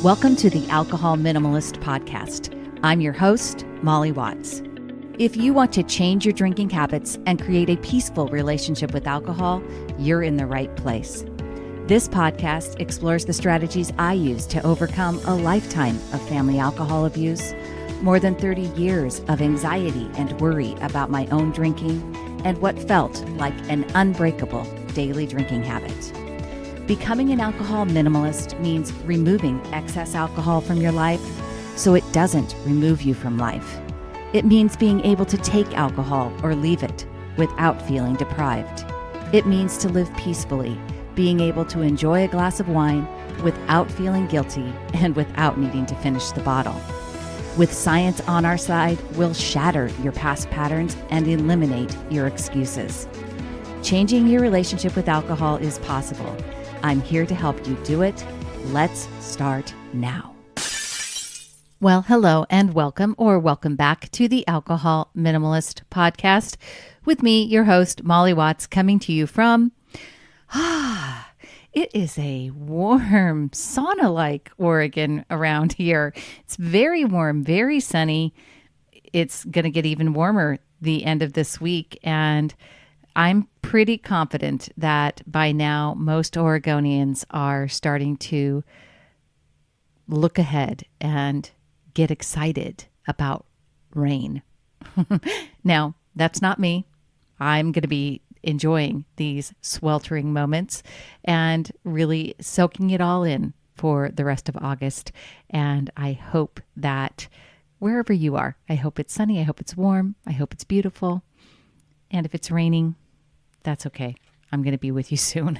Welcome to the Alcohol Minimalist podcast. I'm your host, Molly Watts. If you want to change your drinking habits and create a peaceful relationship with alcohol, you're in the right place. This podcast explores the strategies I use to overcome a lifetime of family alcohol abuse, more than 30 years of anxiety and worry about my own drinking, and what felt like an unbreakable daily drinking habit. Becoming an alcohol minimalist means removing excess alcohol from your life so it doesn't remove you from life. It means being able to take alcohol or leave it without feeling deprived. It means to live peacefully, being able to enjoy a glass of wine without feeling guilty and without needing to finish the bottle. With science on our side, we'll shatter your past patterns and eliminate your excuses. Changing your relationship with alcohol is possible. I'm here to help you do it. Let's start now. Well, hello and welcome back to the Alcohol Minimalist podcast with me, your host, Molly Watts, coming to you from, it is a warm, sauna-like Oregon around here. It's very warm, very sunny. It's going to get even warmer the end of this week, and I'm pretty confident that by now most Oregonians are starting to look ahead and get excited about rain. Now, that's not me. I'm going to be enjoying these sweltering moments and really soaking it all in for the rest of August. And I hope that wherever you are, I hope it's sunny, I hope it's warm, I hope it's beautiful. And if it's raining, that's okay. I'm going to be with you soon.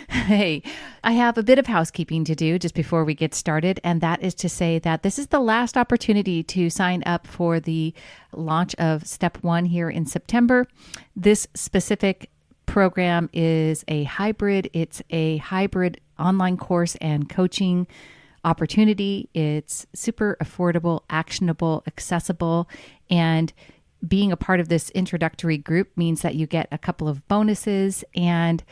Hey, I have a bit of housekeeping to do just before we get started, and that is to say that this is the last opportunity to sign up for the launch of Step 1 here in September. This specific program is a hybrid. It's a hybrid online course and coaching opportunity. It's super affordable, actionable, accessible, and being a part of this introductory group means that you get a couple of bonuses. And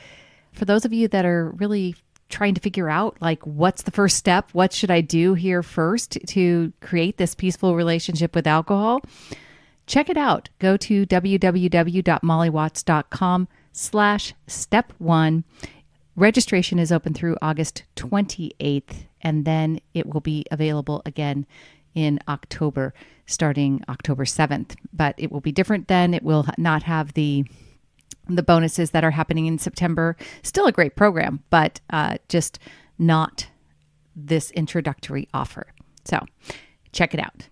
for those of you that are really trying to figure out, like, what's the first step? What should I do here first to create this peaceful relationship with alcohol? Check it out. Go to www.mollywatts.com/step1. Registration is open through August 28th, and then it will be available again in October, starting October 7th. But it will be different then. It will not have the bonuses that are happening in September. Still a great program, but just not this introductory offer. So check it out.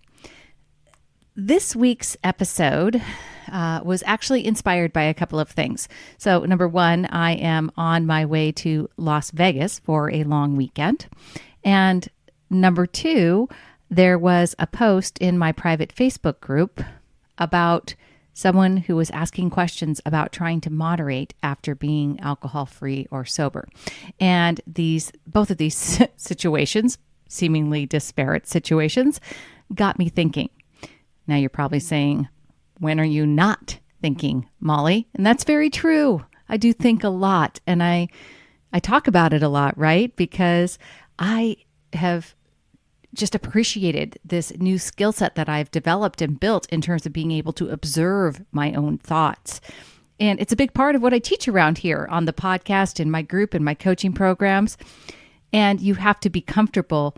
This week's episode was actually inspired by a couple of things. So number one, I am on my way to Las Vegas for a long weekend. And number two, there was a post in my private Facebook group about someone who was asking questions about trying to moderate after being alcohol-free or sober. And both of these situations, seemingly disparate situations, got me thinking. Now you're probably saying, when are you not thinking, Molly? And that's very true. I do think a lot, and I talk about it a lot, right? Because I have just appreciated this new skill set that I've developed and built in terms of being able to observe my own thoughts. And it's a big part of what I teach around here on the podcast, in my group, in my coaching programs. And you have to be comfortable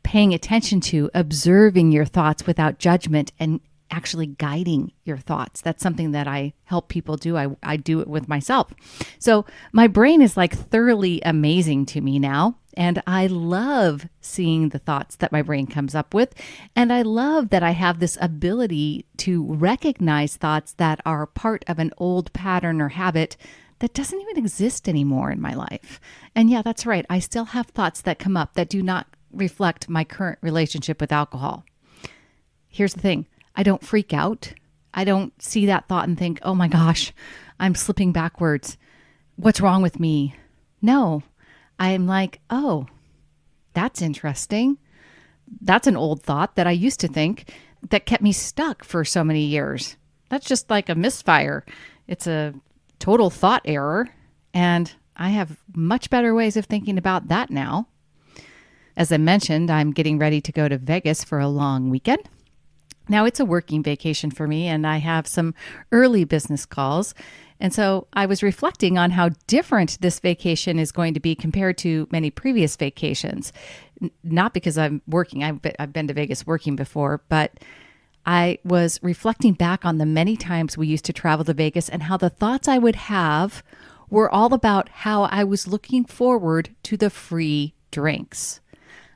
paying attention to observing your thoughts without judgment and actually guiding your thoughts. That's something that I help people do. I do it with myself. So my brain is like thoroughly amazing to me now. And I love seeing the thoughts that my brain comes up with. And I love that I have this ability to recognize thoughts that are part of an old pattern or habit that doesn't even exist anymore in my life. And yeah, that's right. I still have thoughts that come up that do not reflect my current relationship with alcohol. Here's the thing. I don't freak out. I don't see that thought and think, oh my gosh, I'm slipping backwards. What's wrong with me? No. I'm like, oh, that's interesting. That's an old thought that I used to think that kept me stuck for so many years. That's just like a misfire. It's a total thought error. And I have much better ways of thinking about that now. As I mentioned, I'm getting ready to go to Vegas for a long weekend. Now, it's a working vacation for me, and I have some early business calls. And so I was reflecting on how different this vacation is going to be compared to many previous vacations. Not because I'm working, I've been to Vegas working before, but I was reflecting back on the many times we used to travel to Vegas and how the thoughts I would have were all about how I was looking forward to the free drinks.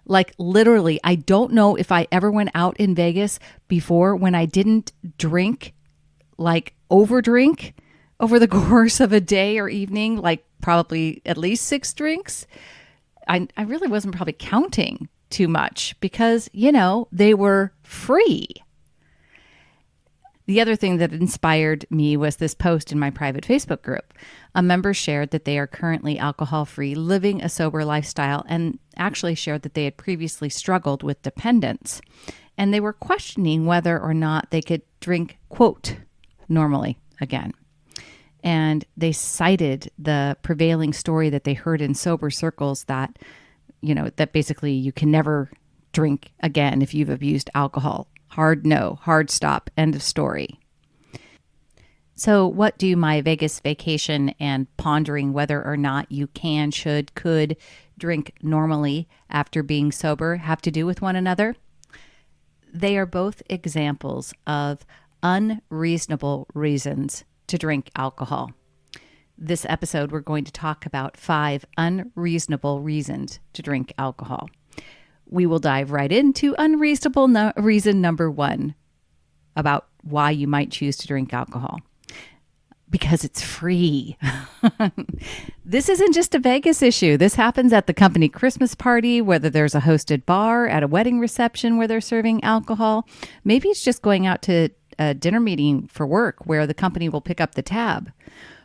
Like literally, I don't know if I ever went out in Vegas before when I didn't drink, like overdrink over the course of a day or evening, like probably at least 6 drinks. I really wasn't probably counting too much because, they were free. The other thing that inspired me was this post in my private Facebook group. A member shared that they are currently alcohol-free, living a sober lifestyle, and actually shared that they had previously struggled with dependence. And they were questioning whether or not they could drink, quote, normally again. And they cited the prevailing story that they heard in sober circles that, that basically you can never drink again if you've abused alcohol. Hard no, hard stop, end of story. So what do my Vegas vacation and pondering whether or not you can, should, could drink normally after being sober have to do with one another? They are both examples of unreasonable reasons to drink alcohol. This episode, we're going to talk about 5 unreasonable reasons to drink alcohol. We will dive right into unreasonable reason number 1 about why you might choose to drink alcohol. Because it's free. This isn't just a Vegas issue. This happens at the company Christmas party, whether there's a hosted bar, at a wedding reception where they're serving alcohol. Maybe it's just going out to a dinner meeting for work where the company will pick up the tab.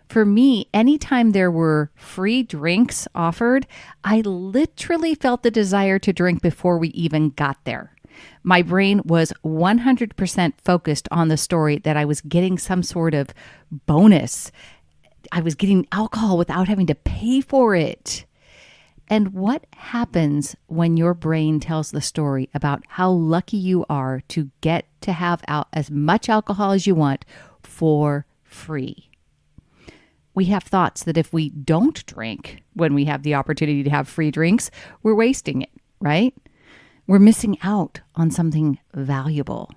For me, anytime there were free drinks offered, I literally felt the desire to drink before we even got there. My brain was 100% focused on the story that I was getting some sort of bonus. I was getting alcohol without having to pay for it. And what happens when your brain tells the story about how lucky you are to get to have as much alcohol as you want for free? We have thoughts that if we don't drink when we have the opportunity to have free drinks, we're wasting it, right? We're missing out on something valuable.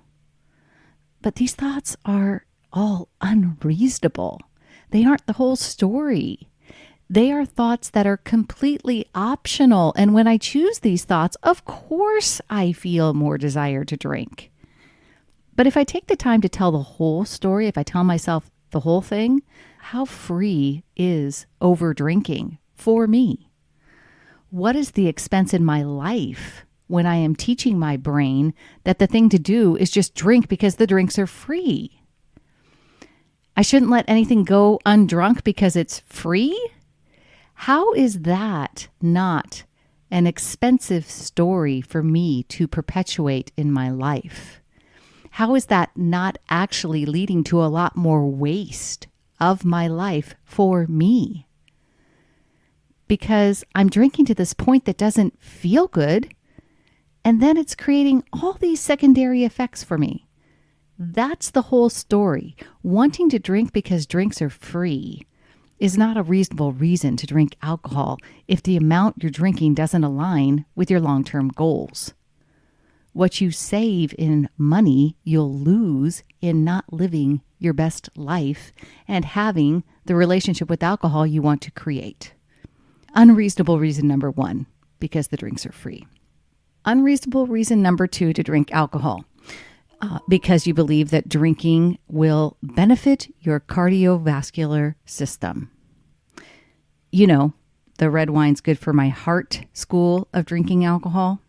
But these thoughts are all unreasonable. They aren't the whole story. They are thoughts that are completely optional. And when I choose these thoughts, of course I feel more desire to drink. But if I take the time to tell the whole story, if I tell myself the whole thing, how free is over drinking for me? What is the expense in my life when I am teaching my brain that the thing to do is just drink because the drinks are free? I shouldn't let anything go undrunk because it's free? How is that not an expensive story for me to perpetuate in my life? How is that not actually leading to a lot more waste of my life for me? Because I'm drinking to this point that doesn't feel good, and then it's creating all these secondary effects for me. That's the whole story. Wanting to drink because drinks are free is not a reasonable reason to drink alcohol if the amount you're drinking doesn't align with your long-term goals. What you save in money, you'll lose in not living your best life and having the relationship with alcohol you want to create. Unreasonable reason number 1, because the drinks are free. Unreasonable reason number 2 to drink alcohol, because you believe that drinking will benefit your cardiovascular system. The red wine's good for my heart school of drinking alcohol.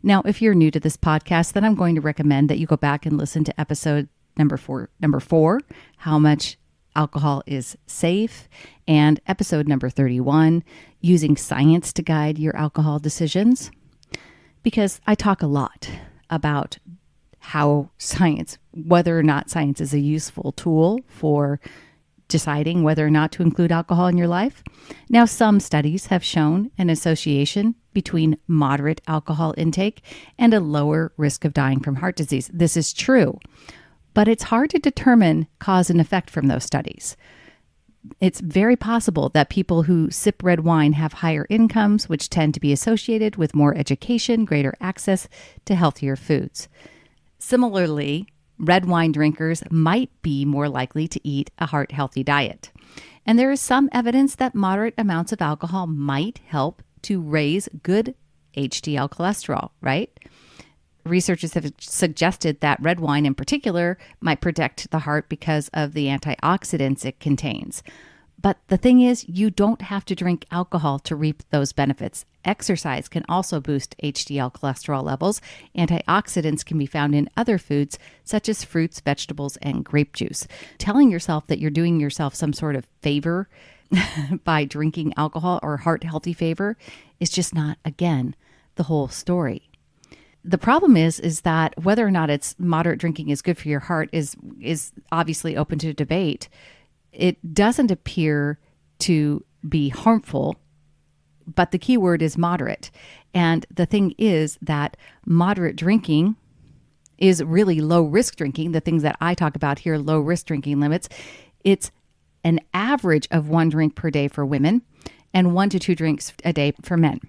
Now, if you're new to this podcast, then I'm going to recommend that you go back and listen to episode number four, how much alcohol is safe, and episode number 31, using science to guide your alcohol decisions. Because I talk a lot about how science, whether or not science is a useful tool for deciding whether or not to include alcohol in your life. Now, some studies have shown an association between moderate alcohol intake and a lower risk of dying from heart disease. This is true, but it's hard to determine cause and effect from those studies. It's very possible that people who sip red wine have higher incomes, which tend to be associated with more education, greater access to healthier foods. Similarly, red wine drinkers might be more likely to eat a heart-healthy diet. And there is some evidence that moderate amounts of alcohol might help to raise good HDL cholesterol, right? Researchers have suggested that red wine in particular might protect the heart because of the antioxidants it contains. But the thing is, you don't have to drink alcohol to reap those benefits. Exercise can also boost HDL cholesterol levels. Antioxidants can be found in other foods, such as fruits, vegetables, and grape juice. Telling yourself that you're doing yourself some sort of favor by drinking alcohol, or heart-healthy favor, is just not, again, the whole story. The problem is that whether or not it's moderate drinking is good for your heart is obviously open to debate. It doesn't appear to be harmful, but the key word is moderate. And the thing is that moderate drinking is really low risk drinking. The things that I talk about here, low risk drinking limits, it's an average of 1 drink per day for women and 1 to 2 drinks a day for men.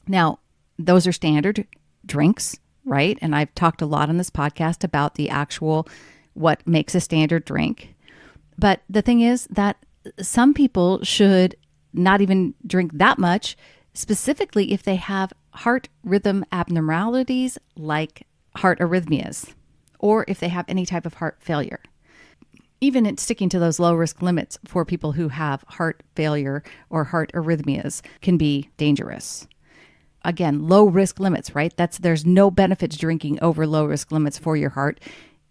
Now, those are standard drinks, right? And I've talked a lot on this podcast about the actual what makes a standard drink. But the thing is that some people should not even drink that much, specifically if they have heart rhythm abnormalities like heart arrhythmias, or if they have any type of heart failure. Even in sticking to those low risk limits for people who have heart failure or heart arrhythmias can be dangerous. Again, low risk limits, right? There's no benefit to drinking over low risk limits for your heart.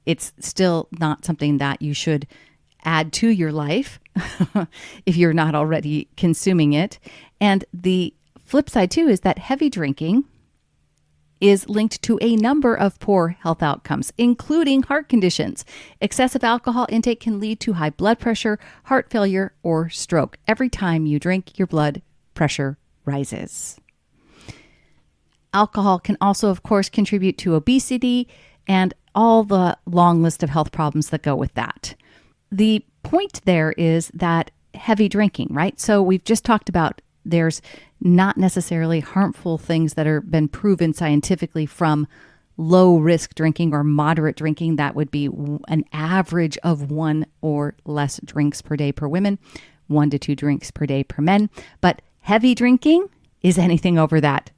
It's still not something that you should add to your life if you're not already consuming it. And the flip side too is that heavy drinking is linked to a number of poor health outcomes, including heart conditions. Excessive alcohol intake can lead to high blood pressure, heart failure, or stroke. Every time you drink, your blood pressure rises. Alcohol can also, of course, contribute to obesity and all the long list of health problems that go with that. The point there is that heavy drinking, right? So we've just talked about there's not necessarily harmful things that are been proven scientifically from low risk drinking or moderate drinking. That would be an average of 1 or less drinks per day per women, 1 to 2 drinks per day per men. But heavy drinking is anything over that.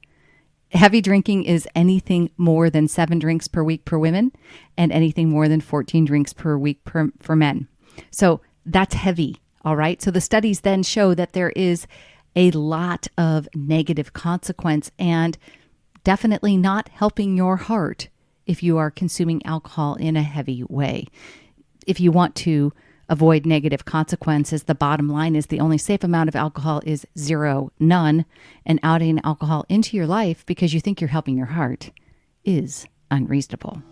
Heavy drinking is anything more than 7 drinks per week per women and anything more than 14 drinks per week for men. So that's heavy, all right? So the studies then show that there is a lot of negative consequence and definitely not helping your heart if you are consuming alcohol in a heavy way. If you want to avoid negative consequences, the bottom line is the only safe amount of alcohol is 0, none, and adding alcohol into your life because you think you're helping your heart is unreasonable.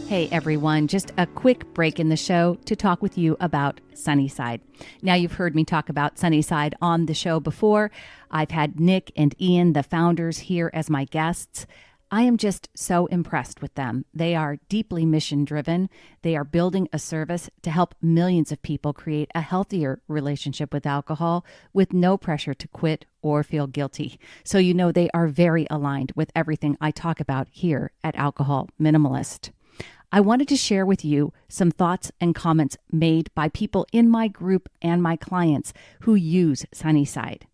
Hey everyone, just a quick break in the show to talk with you about Sunnyside. Now you've heard me talk about Sunnyside on the show before. I've had Nick and Ian, the founders, here as my guests. I am just so impressed with them. They are deeply mission driven. They are building a service to help millions of people create a healthier relationship with alcohol with no pressure to quit or feel guilty. So you know they are very aligned with everything I talk about here at Alcohol Minimalist. I wanted to share with you some thoughts and comments made by people in my group and my clients who use Sunnyside.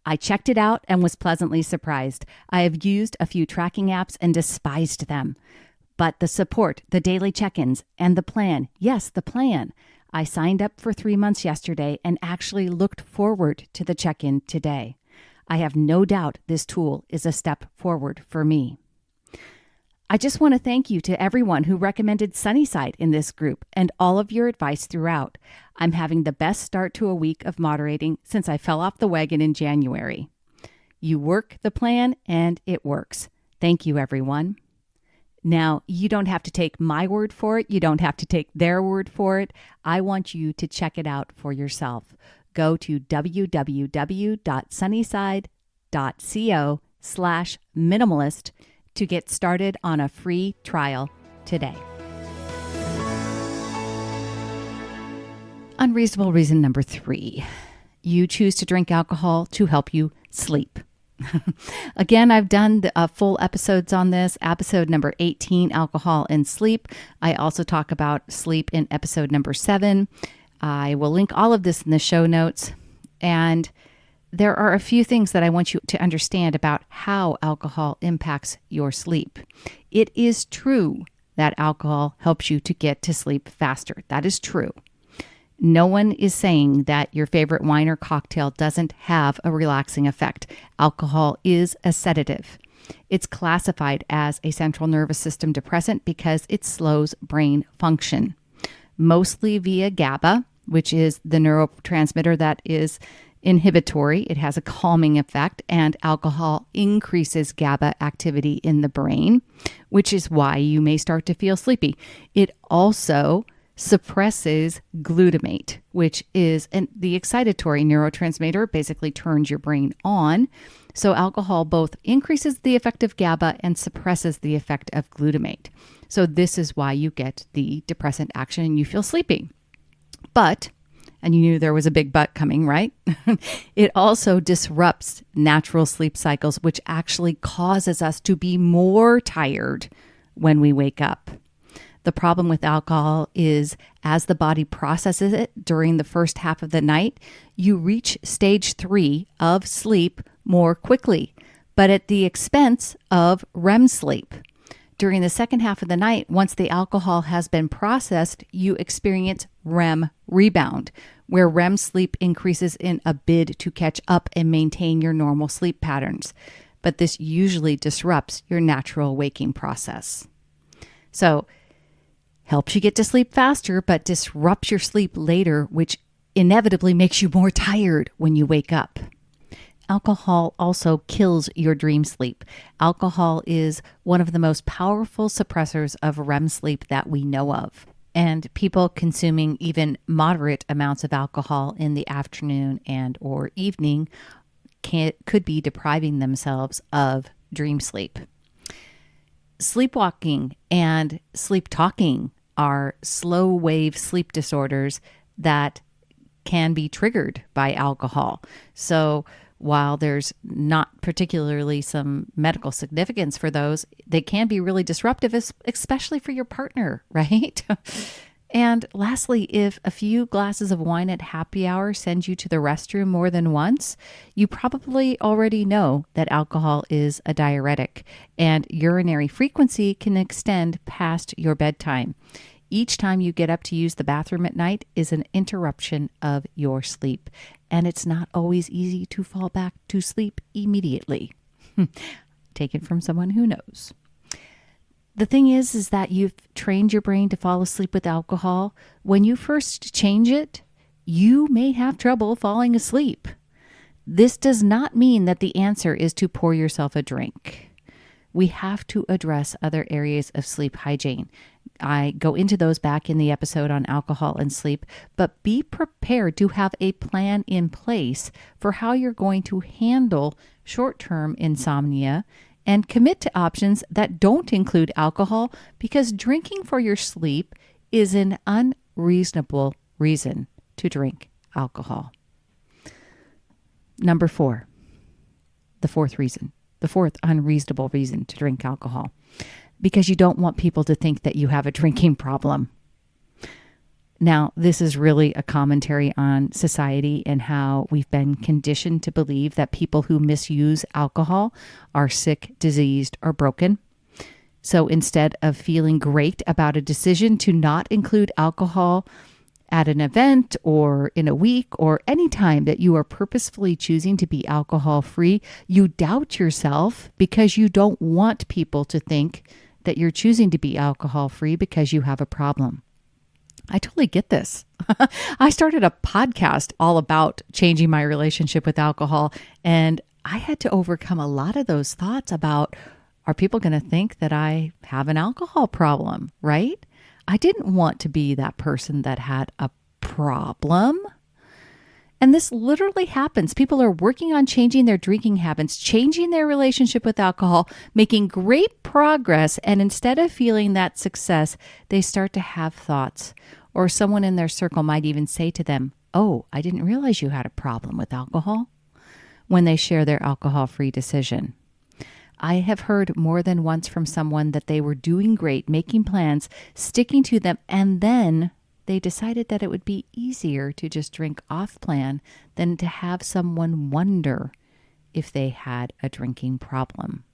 I checked it out and was pleasantly surprised. I have used a few tracking apps and despised them. But the support, the daily check-ins, and the plan, yes, the plan. I signed up for 3 months yesterday and actually looked forward to the check-in today. I have no doubt this tool is a step forward for me. I just want to thank you to everyone who recommended Sunnyside in this group and all of your advice throughout. I'm having the best start to a week of moderating since I fell off the wagon in January. You work the plan and it works. Thank you, everyone. Now, you don't have to take my word for it. You don't have to take their word for it. I want you to check it out for yourself. Go to www.sunnyside.co/minimalist to get started on a free trial today. Unreasonable reason number 3. You choose to drink alcohol to help you sleep. Again, I've done full episodes on this. Episode number 18, Alcohol and Sleep. I also talk about sleep in episode number 7. I will link all of this in the show notes. And there are a few things that I want you to understand about how alcohol impacts your sleep. It is true that alcohol helps you to get to sleep faster. That is true. No one is saying that your favorite wine or cocktail doesn't have a relaxing effect. Alcohol is a sedative. It's classified as a central nervous system depressant because it slows brain function, mostly via GABA, which is the neurotransmitter that is inhibitory. It has a calming effect, and alcohol increases GABA activity in the brain, which is why you may start to feel sleepy. It also suppresses glutamate, which is the excitatory neurotransmitter, basically turns your brain on. So alcohol both increases the effect of GABA and suppresses the effect of glutamate. So this is why you get the depressant action and you feel sleepy. But, and you knew there was a big but coming, right? It also disrupts natural sleep cycles, which actually causes us to be more tired when we wake up. The problem with alcohol is as the body processes it during the first half of the night, you reach stage 3 of sleep more quickly, but at the expense of REM sleep. During the second half of the night, once the alcohol has been processed, you experience REM rebound, where REM sleep increases in a bid to catch up and maintain your normal sleep patterns. But this usually disrupts your natural waking process. So, helps you get to sleep faster, but disrupts your sleep later, which inevitably makes you more tired when you wake up. Alcohol also kills your dream sleep. Alcohol is one of the most powerful suppressors of REM sleep that we know of. And people consuming even moderate amounts of alcohol in the afternoon and or evening could be depriving themselves of dream sleep. Sleepwalking and sleep talking are slow wave sleep disorders that can be triggered by alcohol. So while there's not particularly some medical significance for those, they can be really disruptive, especially for your partner, right? And lastly, if a few glasses of wine at happy hour send you to the restroom more than once, you probably already know that alcohol is a diuretic, and urinary frequency can extend past your bedtime. Each time you get up to use the bathroom at night is an interruption of your sleep, and it's not always easy to fall back to sleep immediately. Taken from someone who knows. The thing is that you've trained your brain to fall asleep with alcohol. When you first change it, you may have trouble falling asleep. This does not mean that the answer is to pour yourself a drink. We have to address other areas of sleep hygiene. I go into those back in the episode on alcohol and sleep, but be prepared to have a plan in place for how you're going to handle short-term insomnia and commit to options that don't include alcohol, because drinking for your sleep is an unreasonable reason to drink alcohol. Number 4, the fourth unreasonable reason to drink alcohol, because you don't want people to think that you have a drinking problem. Now, this is really a commentary on society and how we've been conditioned to believe that people who misuse alcohol are sick, diseased, or broken. So instead of feeling great about a decision to not include alcohol at an event or in a week or any time that you are purposefully choosing to be alcohol-free, you doubt yourself because you don't want people to think that you're choosing to be alcohol-free because you have a problem. I totally get this. I started a podcast all about changing my relationship with alcohol, and I had to overcome a lot of those thoughts about, Are people going to think that I have an alcohol problem, right? I didn't want to be that person that had a problem. And this literally happens. People are working on changing their drinking habits, changing their relationship with alcohol, making great progress. And instead of feeling that success, they start to have thoughts. Or someone in their circle might even say to them, "Oh, I didn't realize you had a problem with alcohol," when they share their alcohol-free decision. I have heard more than once from someone that they were doing great, making plans, sticking to them, and then they decided that it would be easier to just drink off plan than to have someone wonder if they had a drinking problem.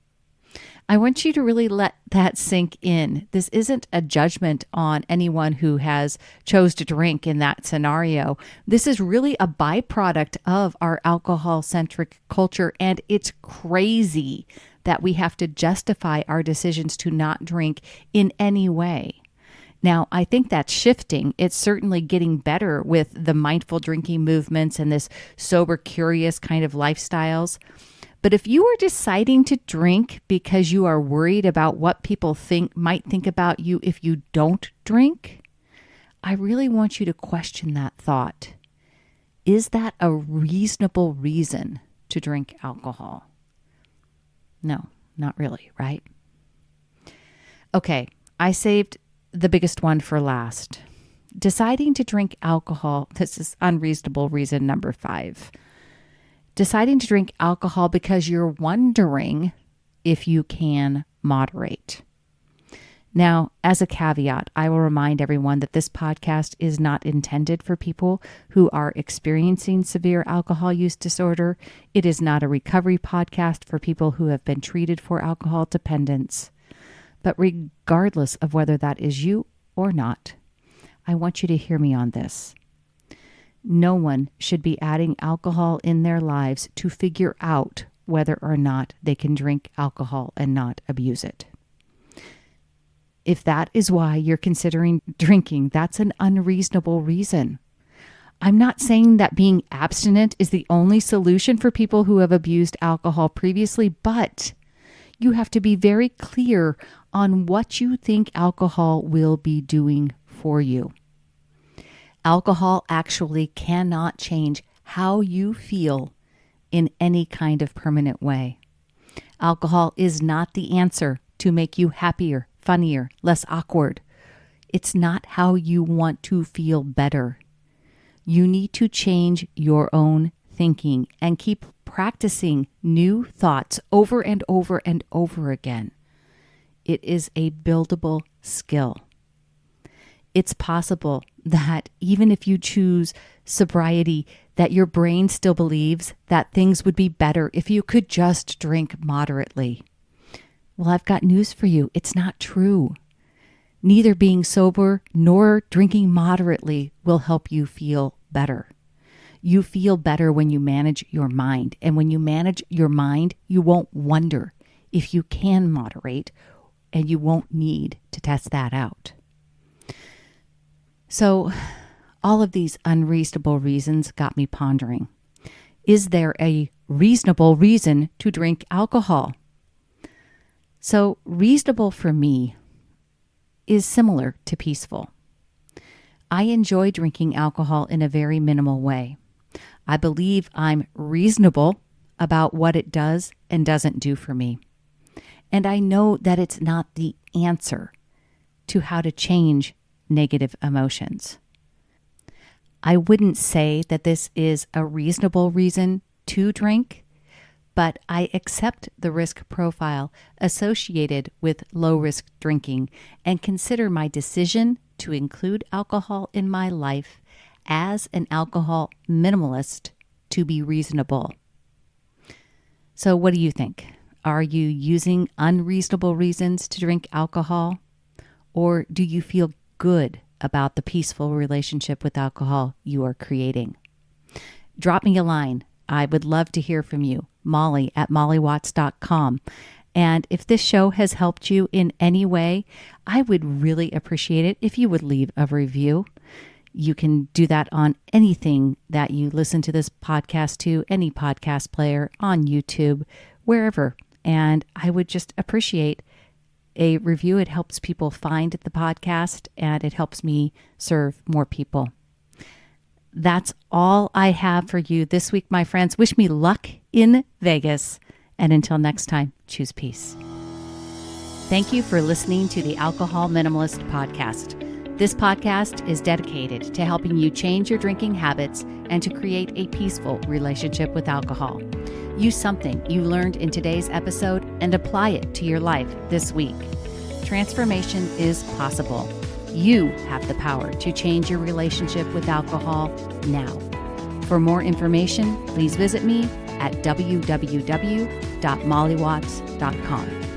I want you to really let that sink in. This isn't a judgment on anyone who has chose to drink in that scenario. This is really a byproduct of our alcohol-centric culture, and it's crazy that we have to justify our decisions to not drink in any way. Now, I think that's shifting. It's certainly getting better with the mindful drinking movements and this sober, curious kind of lifestyles. But if you are deciding to drink because you are worried about what people might think about you if you don't drink, I really want you to question that thought. Is that a reasonable reason to drink alcohol? No, not really, right? Okay, I saved the biggest one for last. Deciding to drink alcohol, this is unreasonable reason number 5. Deciding to drink alcohol because you're wondering if you can moderate. Now, as a caveat, I will remind everyone that this podcast is not intended for people who are experiencing severe alcohol use disorder. It is not a recovery podcast for people who have been treated for alcohol dependence. But regardless of whether that is you or not, I want you to hear me on this. No one should be adding alcohol in their lives to figure out whether or not they can drink alcohol and not abuse it. If that is why you're considering drinking, that's an unreasonable reason. I'm not saying that being abstinent is the only solution for people who have abused alcohol previously, but you have to be very clear on what you think alcohol will be doing for you. Alcohol actually cannot change how you feel in any kind of permanent way. Alcohol is not the answer to make you happier, funnier, less awkward. It's not how you want to feel better. You need to change your own thinking and keep practicing new thoughts over and over and over again. It is a buildable skill. It's possible that even if you choose sobriety, that your brain still believes that things would be better if you could just drink moderately. Well, I've got news for you. It's not true. Neither being sober nor drinking moderately will help you feel better. You feel better when you manage your mind. And when you manage your mind, you won't wonder if you can moderate, and you won't need to test that out. So all of these unreasonable reasons got me pondering. Is there a reasonable reason to drink alcohol? So reasonable for me is similar to peaceful. I enjoy drinking alcohol in a very minimal way. I believe I'm reasonable about what it does and doesn't do for me. And I know that it's not the answer to how to change negative emotions. I wouldn't say that this is a reasonable reason to drink, but I accept the risk profile associated with low-risk drinking and consider my decision to include alcohol in my life as an alcohol minimalist to be reasonable. So what do you think? Are you using unreasonable reasons to drink alcohol? Or do you feel good about the peaceful relationship with alcohol you are creating? Drop me a line. I would love to hear from you. Molly@mollywatts.com. And if this show has helped you in any way, I would really appreciate it if you would leave a review. You can do that on anything that you listen to this podcast to, any podcast player, on YouTube, wherever. And I would just appreciate a review. It helps people find the podcast and it helps me serve more people. That's all I have for you this week, my friends. Wish me luck in Vegas. And until next time, choose peace. Thank you for listening to the Alcohol Minimalist podcast. This podcast is dedicated to helping you change your drinking habits and to create a peaceful relationship with alcohol. Use something you learned in today's episode and apply it to your life this week. Transformation is possible. You have the power to change your relationship with alcohol now. For more information, please visit me at www.mollywatts.com.